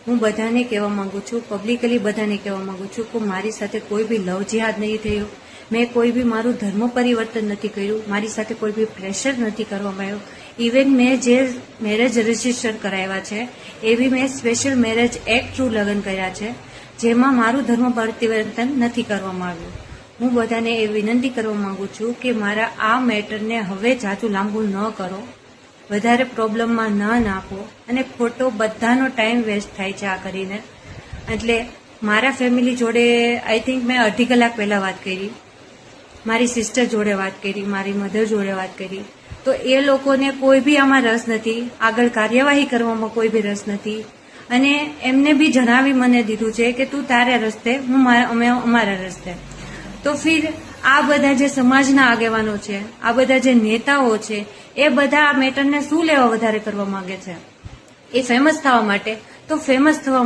હું બધાને કહેવા માંગુ છું, પબ્લિકલી બધાને કહેવા માંગુ છું કે મારી સાથે કોઈ બી લવ જિહાદ નહીં થયું, મેં કોઈ બી મારું ધર્મ પરિવર્તન નથી કર્યું, મારી સાથે કોઈ બી પ્રેશર નથી કરવામાં આવ્યું. ઇવન મેં જે મેરેજ રજીસ્ટર કરાવ્યા છે એવી મેં સ્પેશિયલ મેરેજ એક્ટ થ્રુ લગ્ન કર્યા છે, જેમાં મારું ધર્મ પરિવર્તન નથી કરવામાં આવ્યું. હું બધાને એ વિનંતી કરવા માંગુ છું કે મારા આ મેટરને હવે જાજુ લાંબુ ન કરો, વધારે પ્રોબ્લેમમાં ન નાખો, અને ખોટો બધાનો ટાઈમ વેસ્ટ થાય છે આ કરીને. એટલે મારા ફેમિલી જોડે આઈ થિંક મેં 2.5 કલાક પહેલા વાત કરી, મારી સિસ્ટર જોડે વાત કરી, મારી મધર જોડે વાત કરી, તો એ લોકોને કોઈ બી આમાં રસ નથી, આગળ કાર્યવાહી કરવામાં કોઈ બી રસ નથી. અને એમને બી જણાવી મને દીધું છે કે તું તારા રસ્તે, અમે અમારા રસ્તે. તો ફિર આ બધા જે સમાજના આગેવાનો છે, આ બધા જે નેતાઓ છે, એ બધા આ મેટરને શું લેવા વધારે કરવા માંગે છે? એ ફેમસ થવા માટે, તો ફેમસ થવા